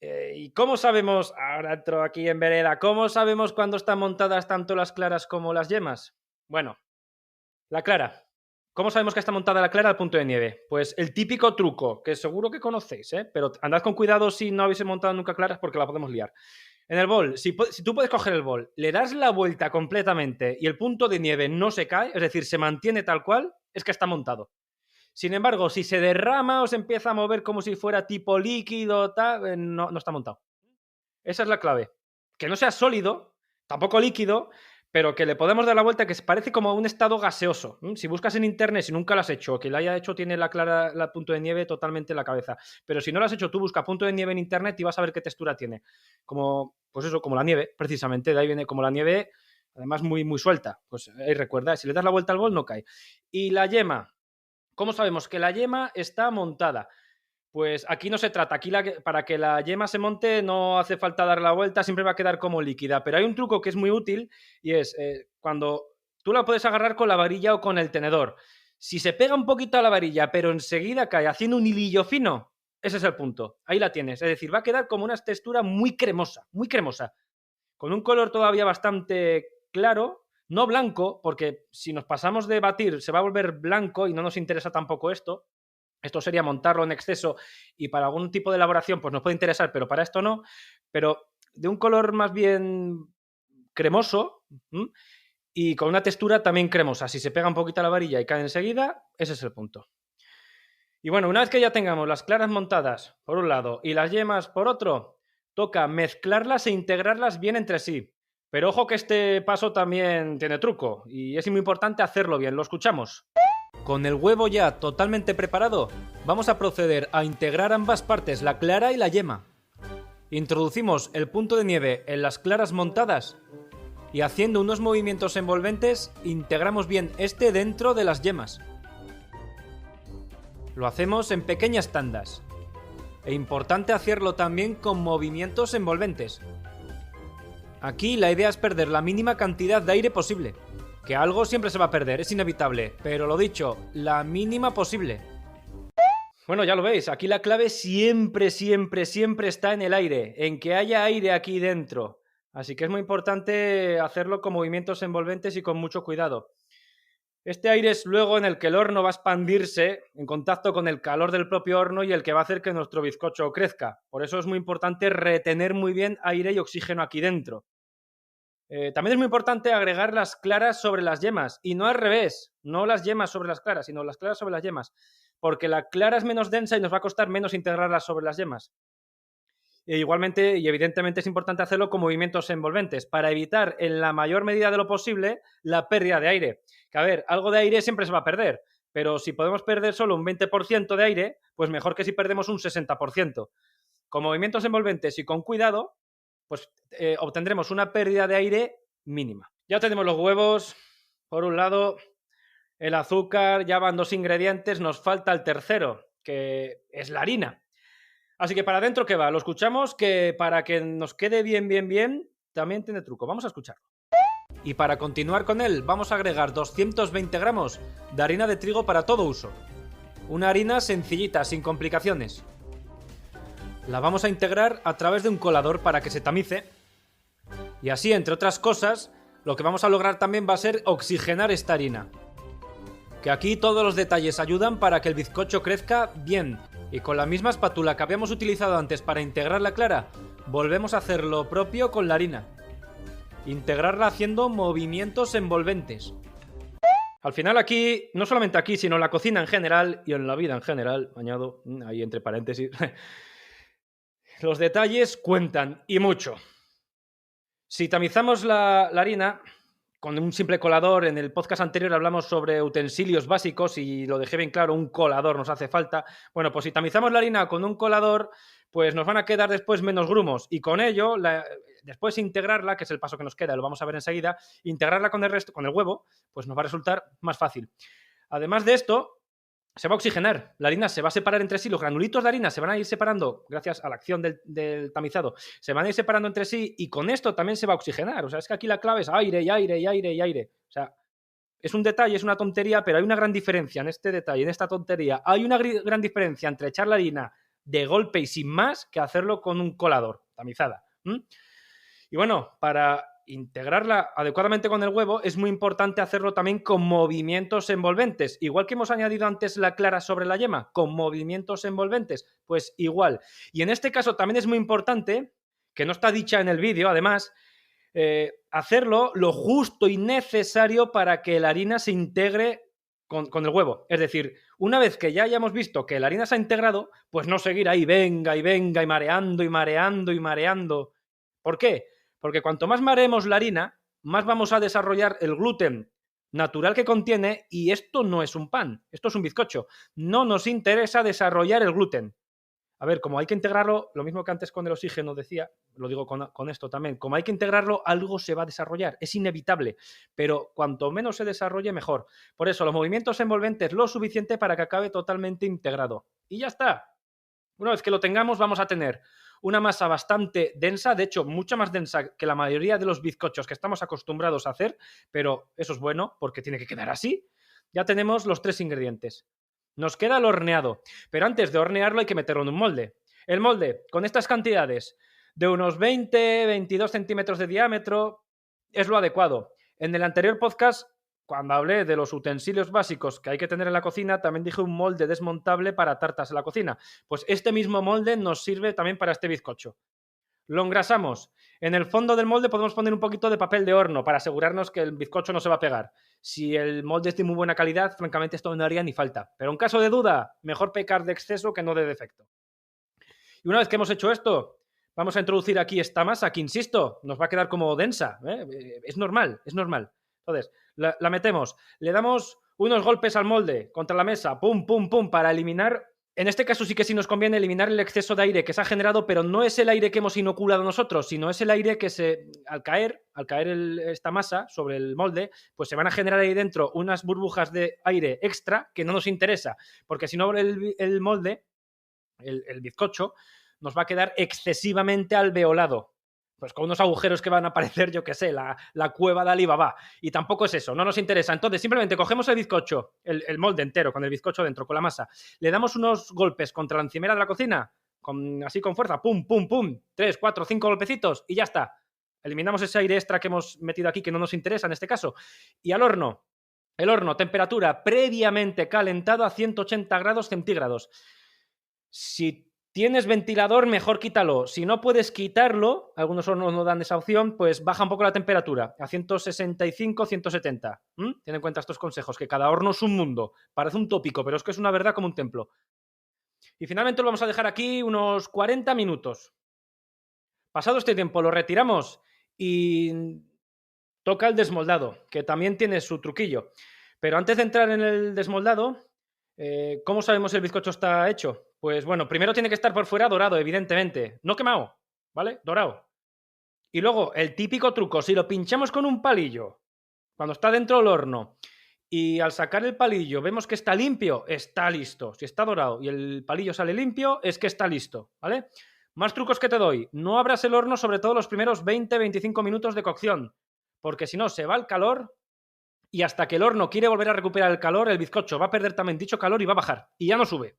¿Y cómo sabemos, ahora entro aquí en vereda, cómo sabemos cuándo están montadas tanto las claras como las yemas? Bueno, la clara. ¿Cómo sabemos que está montada la clara al punto de nieve? Pues el típico truco, que seguro que conocéis, pero andad con cuidado si no habéis montado nunca claras porque la podemos liar. En el bol, si tú puedes coger el bol, le das la vuelta completamente y el punto de nieve no se cae, es decir, se mantiene tal cual, es que está montado. Sin embargo, si se derrama o se empieza a mover como si fuera tipo líquido, no está montado. Esa es la clave. Que no sea sólido, tampoco líquido, pero que le podemos dar la vuelta, que parece como un estado gaseoso. Si buscas en internet, si nunca lo has hecho, que lo haya hecho, tiene la punto de nieve totalmente en la cabeza. Pero si no lo has hecho, tú busca punto de nieve en internet y vas a ver qué textura tiene. Como, pues eso, como la nieve, precisamente. De ahí viene como la nieve, además muy, muy suelta. Pues ahí recuerda, si le das la vuelta al bol, no cae. Y la yema. ¿Cómo sabemos que la yema está montada? Pues aquí no se trata, aquí para que la yema se monte no hace falta dar la vuelta, siempre va a quedar como líquida, pero hay un truco que es muy útil y es cuando tú la puedes agarrar con la varilla o con el tenedor. Si se pega un poquito a la varilla, pero enseguida cae haciendo un hilillo fino, ese es el punto, ahí la tienes, es decir, va a quedar como una textura muy cremosa, con un color todavía bastante claro, no blanco, porque si nos pasamos de batir se va a volver blanco y no nos interesa tampoco esto. Esto sería montarlo en exceso y para algún tipo de elaboración pues nos puede interesar, pero para esto no. Pero de un color más bien cremoso y con una textura también cremosa. Si se pega un poquito a la varilla y cae enseguida, ese es el punto. Y bueno, una vez que ya tengamos las claras montadas por un lado y las yemas por otro, toca mezclarlas e integrarlas bien entre sí. Pero ojo que este paso también tiene truco y es muy importante hacerlo bien. Lo escuchamos. Con el huevo ya totalmente preparado, vamos a proceder a integrar ambas partes, la clara y la yema. Introducimos el punto de nieve en las claras montadas y haciendo unos movimientos envolventes integramos bien este dentro de las yemas. Lo hacemos en pequeñas tandas. E importante hacerlo también con movimientos envolventes. Aquí la idea es perder la mínima cantidad de aire posible. Que algo siempre se va a perder, es inevitable, pero lo dicho, la mínima posible. Bueno, ya lo veis, aquí la clave siempre está en el aire, en que haya aire aquí dentro. Así que es muy importante hacerlo con movimientos envolventes y con mucho cuidado. Este aire es luego en el que el horno va a expandirse en contacto con el calor del propio horno y el que va a hacer que nuestro bizcocho crezca. Por eso es muy importante retener muy bien aire y oxígeno aquí dentro. También es muy importante agregar las claras sobre las yemas y no al revés, no las yemas sobre las claras, sino las claras sobre las yemas, porque la clara es menos densa y nos va a costar menos integrarlas sobre las yemas. Igualmente y evidentemente es importante hacerlo con movimientos envolventes para evitar en la mayor medida de lo posible la pérdida de aire. Que a ver, algo de aire siempre se va a perder, pero si podemos perder solo un 20% de aire, pues mejor que si perdemos un 60%. Con movimientos envolventes y con cuidado, pues obtendremos una pérdida de aire mínima. Ya tenemos los huevos, por un lado, el azúcar, ya van 2 ingredientes, nos falta el tercero, que es la harina. Así que para adentro, ¿qué va? Lo escuchamos, que para que nos quede bien, también tiene truco. Vamos a escucharlo. Y para continuar con él, vamos a agregar 220 gramos de harina de trigo para todo uso. Una harina sencillita, sin complicaciones. La vamos a integrar a través de un colador para que se tamice. Y así, entre otras cosas, lo que vamos a lograr también va a ser oxigenar esta harina. Que aquí todos los detalles ayudan para que el bizcocho crezca bien. Y con la misma espátula que habíamos utilizado antes para integrar la clara, volvemos a hacer lo propio con la harina. Integrarla haciendo movimientos envolventes. Al final aquí, no solamente aquí, sino en la cocina en general y en la vida en general, añado ahí entre paréntesis, los detalles cuentan y mucho. Si tamizamos la harina con un simple colador, en el podcast anterior hablamos sobre utensilios básicos y lo dejé bien claro, un colador nos hace falta. Bueno, pues si tamizamos la harina con un colador, pues nos van a quedar después menos grumos y con ello, después integrarla, que es el paso que nos queda, lo vamos a ver enseguida, integrarla con el resto, con el huevo, pues nos va a resultar más fácil. Además de esto, se va a oxigenar, la harina se va a separar entre sí, los granulitos de harina se van a ir separando gracias a la acción del tamizado, se van a ir separando entre sí y con esto también se va a oxigenar. O sea, es que aquí la clave es aire y aire y aire y aire. O sea, es un detalle, es una tontería, pero hay una gran diferencia en este detalle, en esta tontería. Hay una gran diferencia entre echar la harina de golpe y sin más que hacerlo con un colador, tamizada. Y bueno, para integrarla adecuadamente con el huevo es muy importante hacerlo también con movimientos envolventes. Igual que hemos añadido antes la clara sobre la yema, con movimientos envolventes, pues igual. Y en este caso también es muy importante, que no está dicha en el vídeo, además, hacerlo lo justo y necesario para que la harina se integre con el huevo. Es decir, una vez que ya hayamos visto que la harina se ha integrado, pues no seguir ahí, venga y mareando. ¿Por qué? Porque cuanto más mareemos la harina, más vamos a desarrollar el gluten natural que contiene y esto no es un pan, esto es un bizcocho. No nos interesa desarrollar el gluten. A ver, como hay que integrarlo, lo mismo que antes con el oxígeno decía, lo digo con esto también, como hay que integrarlo, algo se va a desarrollar, es inevitable, pero cuanto menos se desarrolle, mejor. Por eso, los movimientos envolventes lo suficiente para que acabe totalmente integrado. Y ya está. Una vez que lo tengamos, vamos a tener una masa bastante densa, de hecho, mucho más densa que la mayoría de los bizcochos que estamos acostumbrados a hacer, pero eso es bueno porque tiene que quedar así. Ya tenemos los 3 ingredientes. Nos queda el horneado, pero antes de hornearlo hay que meterlo en un molde. El molde, con estas cantidades, de unos 20-22 centímetros de diámetro, es lo adecuado. En el anterior podcast, cuando hablé de los utensilios básicos que hay que tener en la cocina, también dije un molde desmontable para tartas en la cocina. Pues este mismo molde nos sirve también para este bizcocho. Lo engrasamos En el fondo del molde podemos poner un poquito de papel de horno para asegurarnos que el bizcocho no se va a pegar. Si el molde es de muy buena calidad, francamente esto no haría ni falta. Pero en caso de duda, mejor pecar de exceso que no de defecto. Y una vez que hemos hecho esto, vamos a introducir aquí esta masa que, insisto, nos va a quedar como densa. Es normal, es normal. Entonces, la metemos, le damos unos golpes al molde contra la mesa, pum, pum, pum, para eliminar. En este caso sí que sí nos conviene eliminar el exceso de aire que se ha generado, pero no es el aire que hemos inoculado nosotros, sino es el aire que al caer esta masa sobre el molde, pues se van a generar ahí dentro unas burbujas de aire extra que no nos interesa, porque si no el molde, el bizcocho, nos va a quedar excesivamente alveolado. Pues con unos agujeros que van a aparecer, yo qué sé, la cueva de Alibaba. Y tampoco es eso, no nos interesa. Entonces, simplemente cogemos el bizcocho, el molde entero, con el bizcocho dentro, con la masa. Le damos unos golpes contra la encimera de la cocina, así con fuerza, pum, pum, pum, 3, 4, 5 golpecitos y ya está. Eliminamos ese aire extra que hemos metido aquí, que no nos interesa en este caso. Y al horno. El horno, temperatura previamente calentado a 180 grados centígrados. Si tienes ventilador, mejor quítalo. Si no puedes quitarlo, algunos hornos no dan esa opción, pues baja un poco la temperatura a 165, 170. Ten en cuenta estos consejos, que cada horno es un mundo. Parece un tópico, pero es que es una verdad como un templo. Y finalmente lo vamos a dejar aquí unos 40 minutos. Pasado este tiempo lo retiramos y toca el desmoldado, que también tiene su truquillo. Pero antes de entrar en el desmoldado, ¿cómo sabemos si el bizcocho está hecho? Pues bueno, primero tiene que estar por fuera dorado, evidentemente. No quemado, ¿vale? Dorado. Y luego, el típico truco, si lo pinchamos con un palillo, cuando está dentro del horno, y al sacar el palillo vemos que está limpio, está listo. Si está dorado y el palillo sale limpio, es que está listo, ¿vale? Más trucos que te doy. No abras el horno sobre todo los primeros 20-25 minutos de cocción, porque si no, se va el calor y hasta que el horno quiere volver a recuperar el calor, el bizcocho va a perder también dicho calor y va a bajar. Y ya no sube.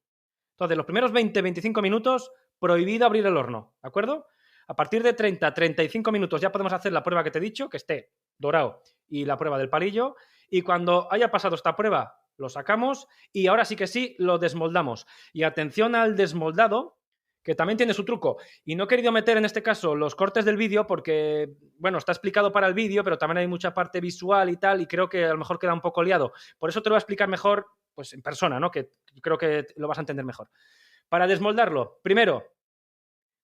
Entonces, los primeros 20-25 minutos, prohibido abrir el horno, ¿de acuerdo? A partir de 30-35 minutos ya podemos hacer la prueba que te he dicho, que esté dorado, y la prueba del palillo. Y cuando haya pasado esta prueba, lo sacamos y ahora sí que sí, lo desmoldamos. Y atención al desmoldado, que también tiene su truco. Y no he querido meter en este caso los cortes del vídeo porque, bueno, está explicado para el vídeo, pero también hay mucha parte visual y tal, y creo que a lo mejor queda un poco liado. Por eso te lo voy a explicar mejor, pues en persona, ¿no? Que creo que lo vas a entender mejor. Para desmoldarlo, primero,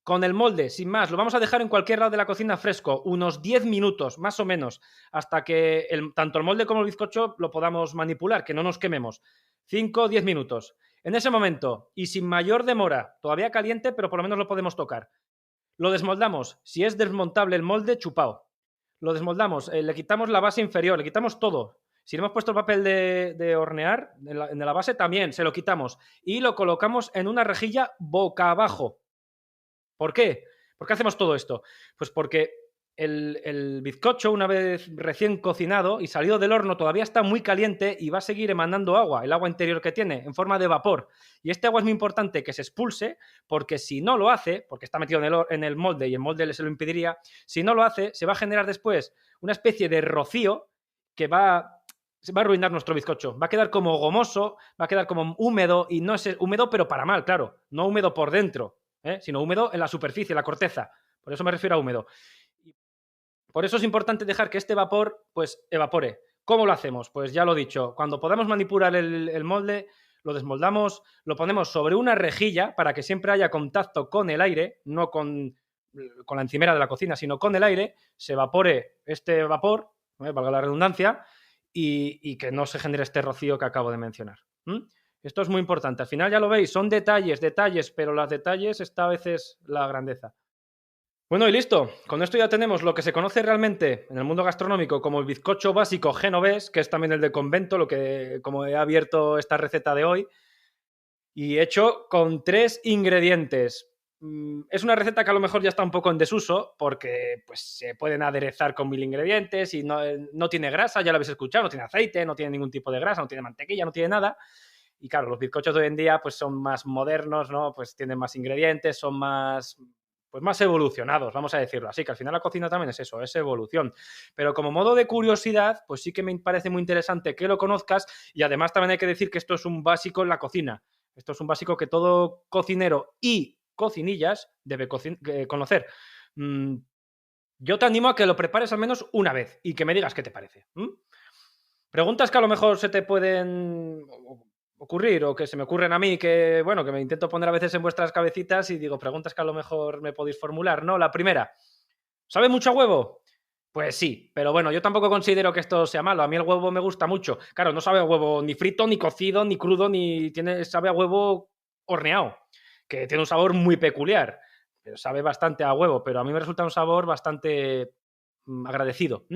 con el molde, sin más, lo vamos a dejar en cualquier lado de la cocina fresco, unos 10 minutos, más o menos, hasta que tanto el molde como el bizcocho lo podamos manipular, que no nos quememos. 5 o 10 minutos. En ese momento, y sin mayor demora, todavía caliente, pero por lo menos lo podemos tocar. Lo desmoldamos. Si es desmontable el molde, chupao. Lo desmoldamos, le quitamos la base inferior, le quitamos todo. Si le hemos puesto el papel de hornear en la base, también se lo quitamos. Y lo colocamos en una rejilla boca abajo. ¿Por qué? ¿Por qué hacemos todo esto? Pues porque el bizcocho, una vez recién cocinado y salido del horno, todavía está muy caliente y va a seguir emanando agua, el agua interior que tiene, en forma de vapor. Y este agua es muy importante que se expulse, porque si no lo hace, porque está metido en el molde y el molde se lo impediría, si no lo hace, se va a generar después una especie de rocío que se va a arruinar nuestro bizcocho. Va a quedar como gomoso, va a quedar como húmedo, y no es húmedo, pero para mal, claro. No húmedo por dentro, sino húmedo en la superficie, la corteza. Por eso me refiero a húmedo. Por eso es importante dejar que este vapor pues evapore. ¿Cómo lo hacemos? Pues ya lo he dicho, cuando podamos manipular el molde, lo desmoldamos, lo ponemos sobre una rejilla para que siempre haya contacto con el aire, no con la encimera de la cocina, sino con el aire, se evapore este vapor, valga la redundancia, y que no se genere este rocío que acabo de mencionar. Esto es muy importante. Al final ya lo veis, son detalles, pero los detalles esta vez es la grandeza. Bueno, y listo. Con esto ya tenemos lo que se conoce realmente en el mundo gastronómico como el bizcocho básico genovés, que es también el de convento, como he abierto esta receta de hoy, y hecho con 3 ingredientes. Es una receta que a lo mejor ya está un poco en desuso porque pues, se pueden aderezar con 1000 ingredientes y no tiene grasa, ya lo habéis escuchado, no tiene aceite, no tiene ningún tipo de grasa, no tiene mantequilla, no tiene nada. Y claro, los bizcochos de hoy en día pues, son más modernos, ¿no? Pues tienen más ingredientes, son más evolucionados, vamos a decirlo así, que al final la cocina también es eso, es evolución. Pero como modo de curiosidad, pues sí que me parece muy interesante que lo conozcas, y además también hay que decir que esto es un básico en la cocina. Esto es un básico que todo cocinero y cocinillas debe conocer. yo te animo a que lo prepares al menos una vez y que me digas qué te parece. Preguntas que a lo mejor se te pueden ocurrir o que se me ocurren a mí, que bueno, que me intento poner a veces en vuestras cabecitas y digo, preguntas que a lo mejor me podéis formular, ¿no? La primera, ¿sabe mucho a huevo? Pues sí, pero bueno, yo tampoco considero que esto sea malo. A mí el huevo me gusta mucho. Claro, no sabe a huevo ni frito, ni cocido, ni crudo, sabe a huevo horneado, que tiene un sabor muy peculiar. Pero sabe bastante a huevo, pero a mí me resulta un sabor bastante agradecido.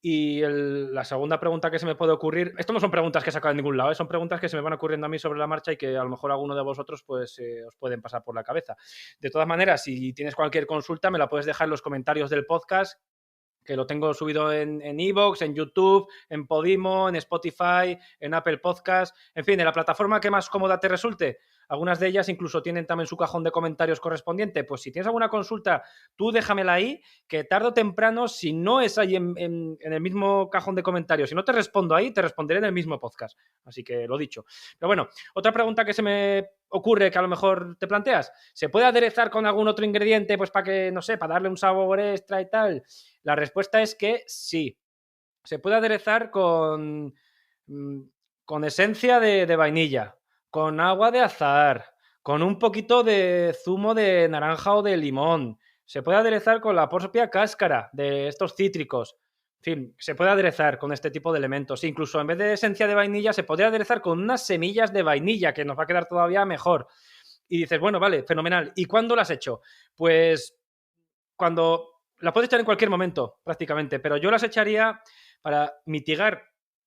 Y la segunda pregunta que se me puede ocurrir, esto no son preguntas que he sacado de ningún lado, son preguntas que se me van ocurriendo a mí sobre la marcha y que a lo mejor alguno de vosotros pues os pueden pasar por la cabeza. De todas maneras, si tienes cualquier consulta, me la puedes dejar en los comentarios del podcast, que lo tengo subido en iVoox, en YouTube, en Podimo, en Spotify, en Apple Podcast, en fin, en la plataforma que más cómoda te resulte. Algunas de ellas incluso tienen también su cajón de comentarios correspondiente. Pues si tienes alguna consulta, tú déjamela ahí, que tarde o temprano, si no es ahí en el mismo cajón de comentarios, si no te respondo ahí, te responderé en el mismo podcast. Así que lo dicho. Pero bueno, otra pregunta que se me ocurre que a lo mejor te planteas, ¿se puede aderezar con algún otro ingrediente pues para que, no sé, para darle un sabor extra y tal? La respuesta es que sí. Se puede aderezar con esencia de vainilla, con agua de azahar, con un poquito de zumo de naranja o de limón. Se puede aderezar con la propia cáscara de estos cítricos. En fin, se puede aderezar con este tipo de elementos. Incluso en vez de esencia de vainilla, se podría aderezar con unas semillas de vainilla, que nos va a quedar todavía mejor. Y dices, bueno, vale, fenomenal. ¿Y cuándo lo has hecho? Pues cuando la puedes echar en cualquier momento, prácticamente, pero yo las echaría para mitigar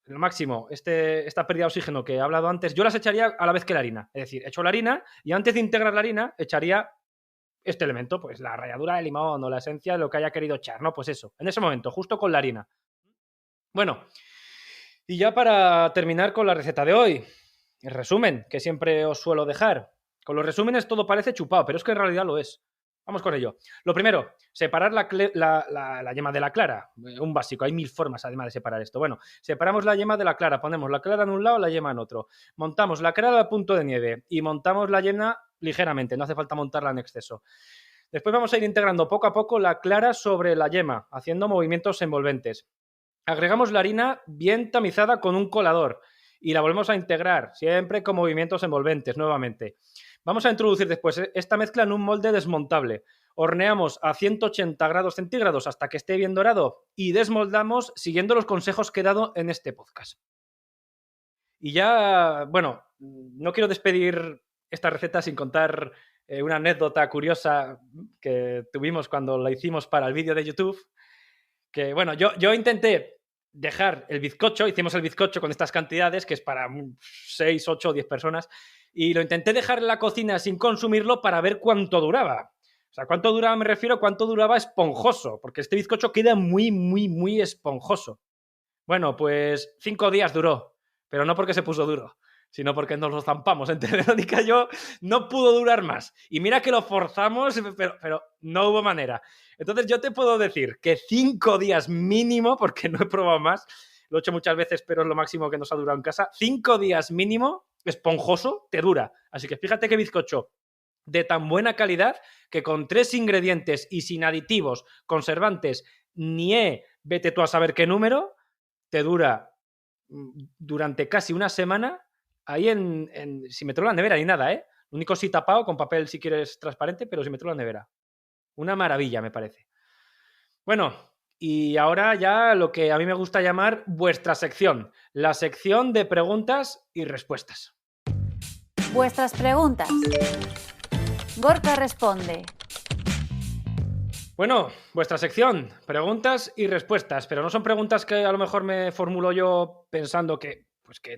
al máximo esta pérdida de oxígeno que he hablado antes. Yo las echaría a la vez que la harina. Es decir, echo la harina y antes de integrar la harina, echaría este elemento, pues la ralladura de limón o la esencia de lo que haya querido echar, ¿no? Pues eso, en ese momento, justo con la harina. Bueno, y ya para terminar con la receta de hoy, el resumen que siempre os suelo dejar. Con los resúmenes todo parece chupado, pero es que en realidad lo es. Vamos con ello. Lo primero, separar la yema de la clara. Un básico, hay 1000 formas además de separar esto. Bueno, separamos la yema de la clara, ponemos la clara en un lado, la yema en otro. Montamos la clara al punto de nieve y montamos la yema ligeramente, no hace falta montarla en exceso. Después vamos a ir integrando poco a poco la clara sobre la yema, haciendo movimientos envolventes. Agregamos la harina bien tamizada con un colador y la volvemos a integrar, siempre con movimientos envolventes nuevamente. Vamos a introducir después esta mezcla en un molde desmontable. Horneamos a 180 grados centígrados hasta que esté bien dorado y desmoldamos siguiendo los consejos que he dado en este podcast. Y ya, bueno, no quiero despedir esta receta sin contar una anécdota curiosa que tuvimos cuando la hicimos para el vídeo de YouTube. Que bueno, yo intenté dejar el bizcocho, hicimos el bizcocho con estas cantidades, que es para 6, 8 o 10 personas, y lo intenté dejar en la cocina sin consumirlo para ver cuánto duraba. O sea, cuánto duraba me refiero a cuánto duraba esponjoso, porque este bizcocho queda muy, muy, muy esponjoso. Bueno, pues 5 días duró, pero no porque se puso duro, sino porque nos lo zampamos entre Verónica y yo, no pudo durar más. Y mira que lo forzamos, pero no hubo manera. Entonces yo te puedo decir que 5 días mínimo, porque no he probado más, lo he hecho muchas veces, pero es lo máximo que nos ha durado en casa, 5 días mínimo, esponjoso, te dura. Así que fíjate qué bizcocho de tan buena calidad que con 3 ingredientes y sin aditivos, conservantes, vete tú a saber qué número, te dura durante casi una semana ahí sin meterlo en la nevera ni nada, ¿eh? Lo único sí tapado con papel si quieres transparente, pero sin meterlo en la nevera. Una maravilla, me parece. Bueno, y ahora ya lo que a mí me gusta llamar vuestra sección, la sección de preguntas y respuestas. Vuestras preguntas. Gorka responde. Bueno, vuestra sección, preguntas y respuestas, pero no son preguntas que a lo mejor me formulo yo pensando que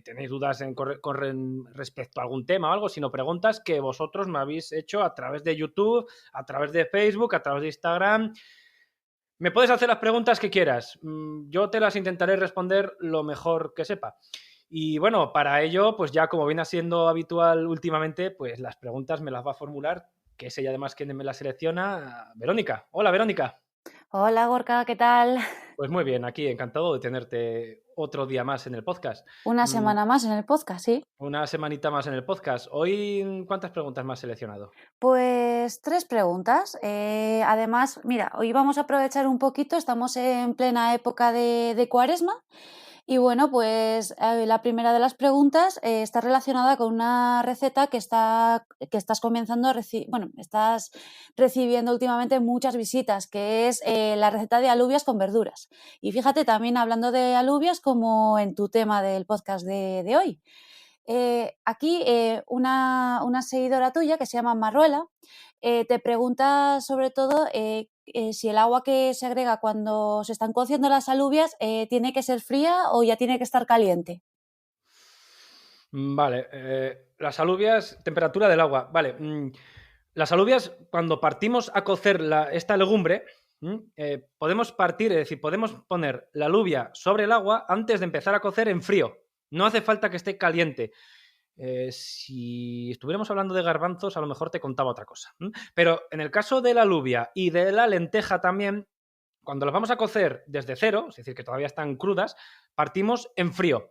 tenéis dudas con respecto a algún tema o algo, sino preguntas que vosotros me habéis hecho a través de YouTube, a través de Facebook, a través de Instagram. Me puedes hacer las preguntas que quieras. Yo te las intentaré responder lo mejor que sepa. Y bueno, para ello, pues ya como viene siendo habitual últimamente, pues las preguntas me las va a formular, que es ella además quien me las selecciona, Verónica. Hola, Verónica. Hola, Gorka, ¿qué tal? Pues muy bien, aquí encantado de tenerte otro día más en el podcast. Una semana más en el podcast, sí. Una semanita más en el podcast. Hoy, ¿cuántas preguntas me has seleccionado? Pues 3 preguntas. Además, mira, hoy vamos a aprovechar un poquito, estamos en plena época de Cuaresma. Y bueno, pues la primera de las preguntas está relacionada con una receta que estás comenzando a estás recibiendo últimamente muchas visitas, que es la receta de alubias con verduras. Y fíjate, también hablando de alubias, como en tu tema del podcast de hoy. Aquí una seguidora tuya que se llama Marruela te pregunta sobre todo si el agua que se agrega cuando se están cociendo las alubias tiene que ser fría o ya tiene que estar caliente. Vale, las alubias, temperatura del agua. Vale, las alubias, cuando partimos a cocer esta legumbre, podemos partir, es decir, podemos poner la alubia sobre el agua antes de empezar a cocer en frío. No hace falta que esté caliente. Si estuviéramos hablando de garbanzos, a lo mejor te contaba otra cosa. Pero en el caso de la alubia y de la lenteja también, cuando las vamos a cocer desde cero, es decir, que todavía están crudas, partimos en frío.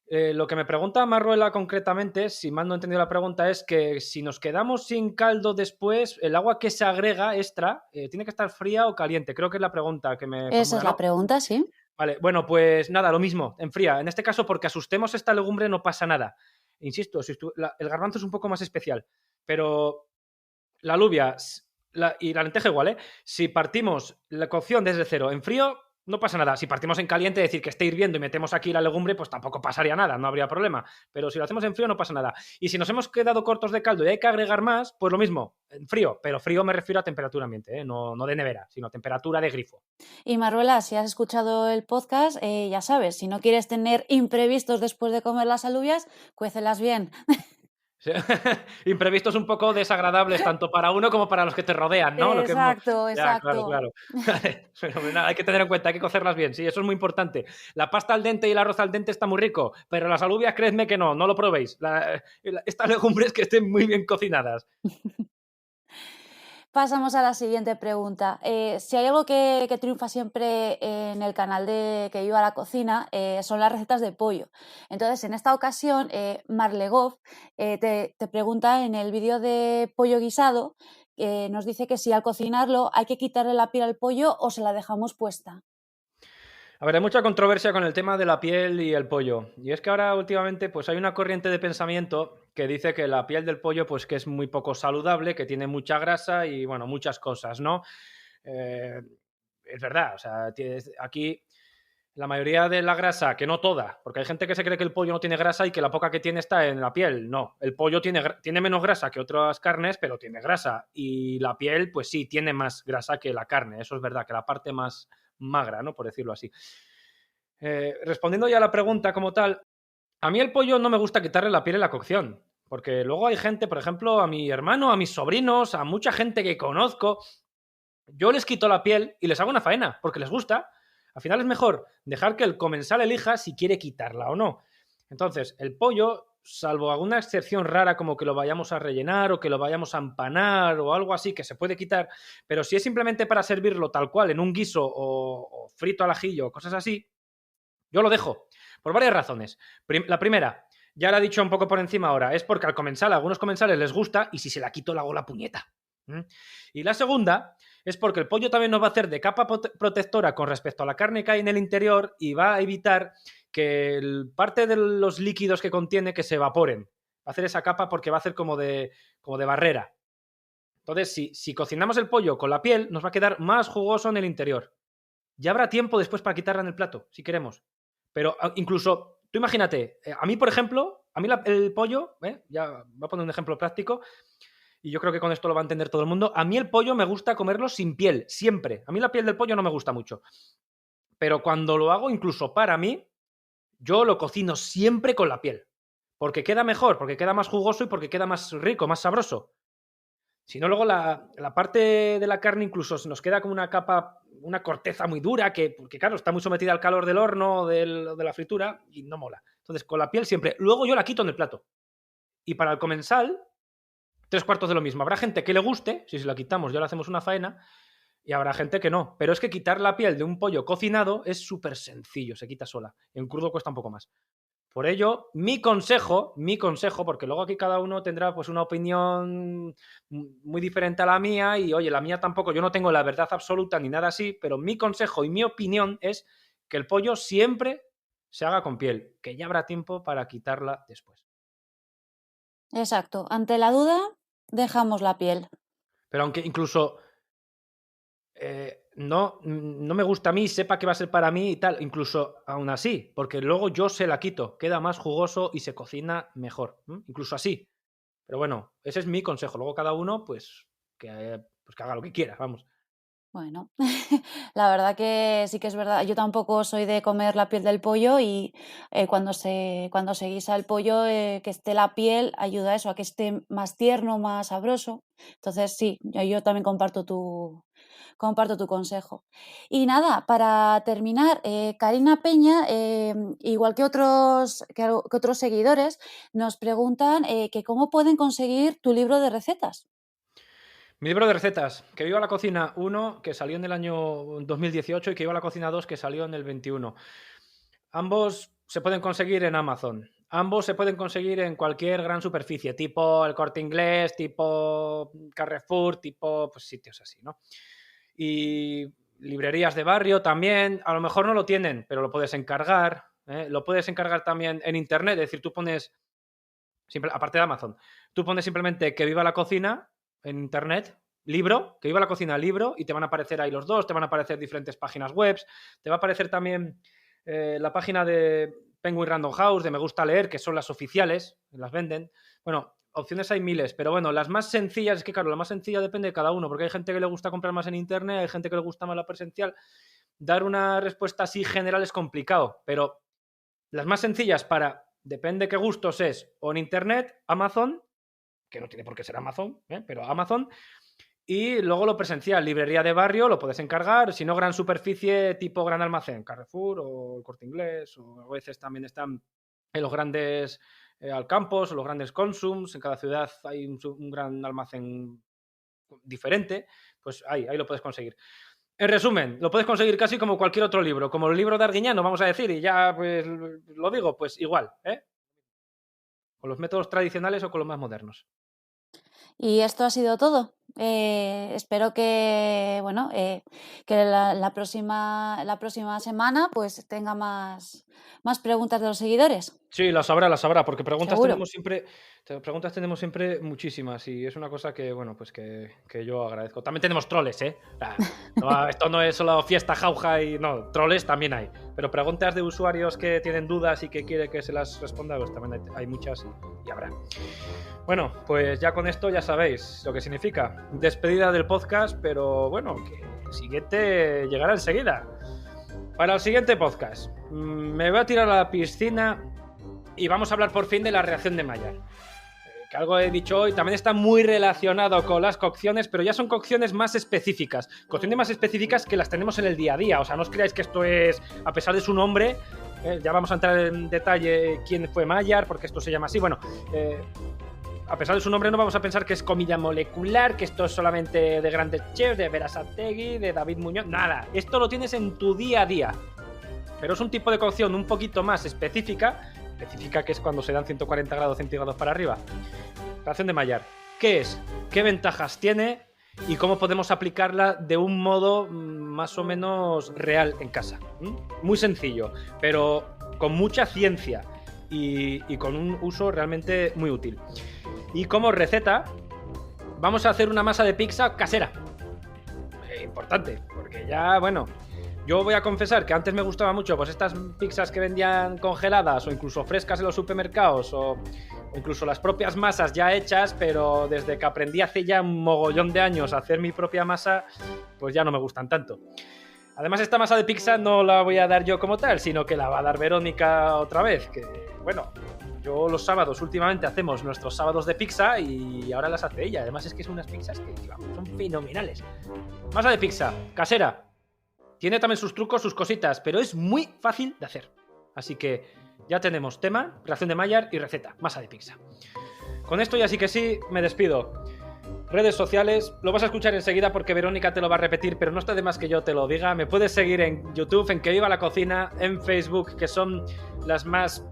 Lo que me pregunta Marruela concretamente, si mal no he entendido la pregunta, es que si nos quedamos sin caldo después, el agua que se agrega extra, ¿tiene que estar fría o caliente? Creo que es la pregunta que me Esa formula, es la ¿no? pregunta, sí. Vale, bueno, pues nada, lo mismo, en fría. En este caso, porque asustemos esta legumbre, no pasa nada. Insisto, el garbanzo es un poco más especial, pero la alubia y la lenteja igual, ¿eh? Si partimos la cocción desde cero en frío, no pasa nada. Si partimos en caliente, es decir, que esté hirviendo y metemos aquí la legumbre, pues tampoco pasaría nada, no habría problema. Pero si lo hacemos en frío, no pasa nada. Y si nos hemos quedado cortos de caldo y hay que agregar más, pues lo mismo, en frío. Pero frío me refiero a temperatura ambiente, ¿eh? No de nevera, sino temperatura de grifo. Y Marruela, si has escuchado el podcast, ya sabes, si no quieres tener imprevistos después de comer las alubias, cuécelas bien. Sí. Imprevistos un poco desagradables tanto para uno como para los que te rodean, ¿no? Exacto, Ya, exacto. claro. Fenomenal. Hay que tener en cuenta, hay que cocerlas bien, sí, eso es muy importante. La pasta al dente y el arroz al dente está muy rico, pero las alubias, creedme que no lo probéis. Estas legumbres que estén muy bien cocinadas. Pasamos a la siguiente pregunta. Si hay algo que triunfa siempre en el canal de Que Viva la Cocina, son las recetas de pollo. Entonces, en esta ocasión, Marlegov te pregunta en el vídeo de pollo guisado, nos dice que si al cocinarlo hay que quitarle la piel al pollo o se la dejamos puesta. A ver, hay mucha controversia con el tema de la piel y el pollo. Y es que ahora últimamente pues hay una corriente de pensamiento que dice que la piel del pollo pues que es muy poco saludable, que tiene mucha grasa y bueno, muchas cosas, ¿no? Es verdad, o sea, aquí la mayoría de la grasa, que no toda, porque hay gente que se cree que el pollo no tiene grasa y que la poca que tiene está en la piel. No, el pollo tiene menos grasa que otras carnes, pero tiene grasa. Y la piel, pues sí, tiene más grasa que la carne. Eso es verdad, que la parte más magra, ¿no? Por decirlo así. Respondiendo ya a la pregunta como tal, a mí el pollo no me gusta quitarle la piel en la cocción, porque luego hay gente, por ejemplo, a mi hermano, a mis sobrinos, a mucha gente que conozco, yo les quito la piel y les hago una faena, porque les gusta. Al final es mejor dejar que el comensal elija si quiere quitarla o no. Entonces, el pollo, salvo alguna excepción rara como que lo vayamos a rellenar o que lo vayamos a empanar o algo así que se puede quitar, pero si es simplemente para servirlo tal cual en un guiso o frito al ajillo o cosas así, yo lo dejo, por varias razones. La primera, ya la he dicho un poco por encima ahora, es porque al comensal, a algunos comensales les gusta y si se la quito le hago la puñeta. Y la segunda es porque el pollo también nos va a hacer de capa protectora con respecto a la carne que hay en el interior y va a evitar que parte de los líquidos que contiene que se evaporen. Va a hacer esa capa porque va a hacer como de barrera. Entonces, si cocinamos el pollo con la piel, nos va a quedar más jugoso en el interior. Ya habrá tiempo después para quitarla en el plato, si queremos. Pero incluso, tú imagínate, a mí, por ejemplo, el pollo, ya voy a poner un ejemplo práctico, y yo creo que con esto lo va a entender todo el mundo. A mí el pollo me gusta comerlo sin piel, siempre. A mí la piel del pollo no me gusta mucho. Pero cuando lo hago, incluso para mí, yo lo cocino siempre con la piel. Porque queda mejor, porque queda más jugoso y porque queda más rico, más sabroso. Si no, luego la parte de la carne incluso nos queda como una capa, una corteza muy dura, porque claro, está muy sometida al calor del horno, de la fritura, y no mola. Entonces, con la piel siempre. Luego yo la quito en el plato. Y para el comensal, 3/4 de lo mismo. Habrá gente que le guste, si se la quitamos ya le hacemos una faena, y habrá gente que no. Pero es que quitar la piel de un pollo cocinado es súper sencillo, se quita sola. En crudo cuesta un poco más. Por ello, mi consejo, porque luego aquí cada uno tendrá pues una opinión muy diferente a la mía y, oye, la mía tampoco, yo no tengo la verdad absoluta ni nada así, pero mi consejo y mi opinión es que el pollo siempre se haga con piel, que ya habrá tiempo para quitarla después. Exacto. Ante la duda, dejamos la piel. Pero aunque incluso no me gusta a mí, sepa que va a ser para mí y tal, incluso aún así, porque luego yo se la quito, queda más jugoso y se cocina mejor, incluso así. Pero bueno, ese es mi consejo. Luego cada uno, pues que haga lo que quiera, vamos. Bueno, la verdad que sí que es verdad. Yo tampoco soy de comer la piel del pollo y cuando se guisa el pollo, que esté la piel ayuda a eso, a que esté más tierno, más sabroso. Entonces sí, yo también comparto tu consejo. Y nada, para terminar, Karina Peña, igual que otros seguidores, nos preguntan que cómo pueden conseguir tu libro de recetas. Mi libro de recetas, Que viva la cocina 1, que salió en el año 2018, y Que viva la cocina 2, que salió en el 21. Ambos se pueden conseguir en Amazon. Ambos se pueden conseguir en cualquier gran superficie, tipo El Corte Inglés, tipo Carrefour, tipo pues, sitios así, ¿no? Y librerías de barrio también, a lo mejor no lo tienen, pero lo puedes encargar. Lo puedes encargar también en internet, es decir, tú pones, aparte de Amazon, tú pones simplemente Que viva la cocina en internet, libro, Que viva la cocina, libro, y te van a aparecer ahí los dos, te van a aparecer diferentes páginas web, te va a aparecer también la página de Penguin Random House, de Me Gusta Leer, que son las oficiales, las venden. Bueno, opciones hay miles, pero bueno, las más sencillas, es que claro, la más sencilla depende de cada uno, porque hay gente que le gusta comprar más en internet, hay gente que le gusta más la presencial. Dar una respuesta así general es complicado, pero las más sencillas depende qué gustos es, o en internet, Amazon, que no tiene por qué ser Amazon, pero Amazon, y luego lo presencial, librería de barrio, lo puedes encargar, si no gran superficie tipo gran almacén, Carrefour o El Corte Inglés, o a veces también están en los grandes Alcampos o los grandes Consums, en cada ciudad hay un gran almacén diferente, pues ahí lo puedes conseguir. En resumen, lo puedes conseguir casi como cualquier otro libro, como el libro de Arguiñano, vamos a decir, y ya pues lo digo, pues igual, con los métodos tradicionales o con los más modernos. Y esto ha sido todo. Espero que, bueno, que la próxima semana pues tenga más preguntas de los seguidores. Sí, las habrá, porque preguntas Seguro. tenemos siempre muchísimas y es una cosa que, bueno, pues que yo agradezco. También tenemos troles, ¿eh? O sea, esto no es solo fiesta, jauja y... No, troles también hay. Pero preguntas de usuarios que tienen dudas y que quiere que se las responda, pues también hay muchas y habrá. Bueno, pues ya con esto ya sabéis lo que significa. Despedida del podcast, pero bueno, que el siguiente llegará enseguida. Para el siguiente podcast, me voy a tirar a la piscina y vamos a hablar por fin de la reacción de Maillard. Que algo he dicho hoy, también está muy relacionado con las cocciones, pero ya son cocciones más específicas. Cocciones más específicas que las tenemos en el día a día. O sea, no os creáis que esto es, a pesar de su nombre, ya vamos a entrar en detalle quién fue Maillard, porque esto se llama así. Bueno, a pesar de su nombre no vamos a pensar que es comida molecular, que esto es solamente de grandes chefs, de Berasategui, de David Muñoz, nada. Esto lo tienes en tu día a día. Pero es un tipo de cocción un poquito más específica que es cuando se dan 140 grados centígrados para arriba. Reacción de Maillard. ¿Qué es? ¿Qué ventajas tiene? ¿Y cómo podemos aplicarla de un modo más o menos real en casa? Muy sencillo, pero con mucha ciencia y con un uso realmente muy útil. Y como receta, vamos a hacer una masa de pizza casera. Importante, porque ya, bueno... Yo voy a confesar que antes me gustaba mucho pues estas pizzas que vendían congeladas o incluso frescas en los supermercados o incluso las propias masas ya hechas, pero desde que aprendí hace ya un mogollón de años a hacer mi propia masa, pues ya no me gustan tanto. Además, esta masa de pizza no la voy a dar yo como tal, sino que la va a dar Verónica otra vez, que bueno... Yo los sábados últimamente hacemos nuestros sábados de pizza y ahora las hace ella. Además es que son unas pizzas que vamos, son fenomenales. Masa de pizza, casera. Tiene también sus trucos, sus cositas, pero es muy fácil de hacer. Así que ya tenemos tema, reacción de Maillard y receta, masa de pizza. Con esto ya sí que sí, me despido. redes sociales, lo vas a escuchar enseguida porque Verónica te lo va a repetir, pero no está de más que yo te lo diga. Me puedes seguir en YouTube, en Que Viva la Cocina, en Facebook, que son las más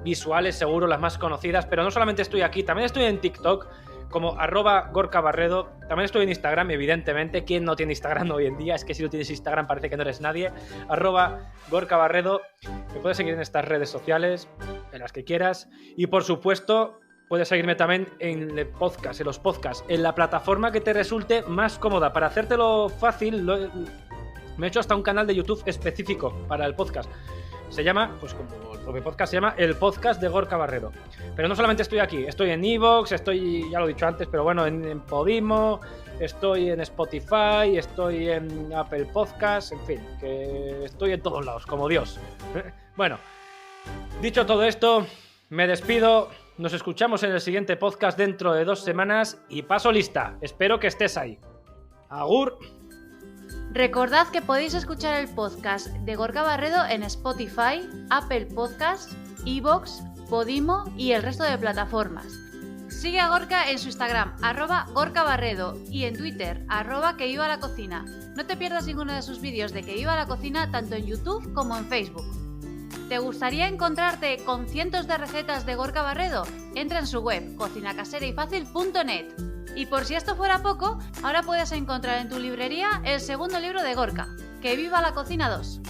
visuales, seguro, las más conocidas, pero no solamente estoy aquí, también estoy en TikTok como @GorkaBarredo, también estoy en Instagram, evidentemente. ¿Quién no tiene Instagram hoy en día? Es que si no tienes Instagram parece que no eres nadie. @GorkaBarredo. Me puedes seguir en estas redes sociales, en las que quieras, y por supuesto puedes seguirme también en el podcast, en los podcasts, en la plataforma que te resulte más cómoda. Para hacértelo fácil, me he hecho hasta un canal de YouTube específico para el podcast. Se llama, pues como el propio podcast, se llama El Podcast de Gorka Barredo. Pero no solamente estoy aquí, estoy en iVoox, estoy, ya lo he dicho antes, pero bueno, en Podimo, estoy en Spotify, estoy en Apple Podcasts, en fin, que estoy en todos lados, como Dios. Bueno, dicho todo esto, me despido, nos escuchamos en el siguiente podcast dentro de 2 semanas y paso lista, espero que estés ahí. Agur. Recordad que podéis escuchar el podcast de Gorka Barredo en Spotify, Apple Podcasts, iVoox, Podimo y el resto de plataformas. Sigue a Gorka en su Instagram, @GorkaBarredo, y en Twitter, @QueVivaLaCocina. No te pierdas ninguno de sus vídeos de Que Viva la Cocina tanto en YouTube como en Facebook. ¿Te gustaría encontrarte con cientos de recetas de Gorka Barredo? Entra en su web, cocinacaserayfacil.net. Y por si esto fuera poco, ahora puedes encontrar en tu librería el segundo libro de Gorka, Que Viva la Cocina 2.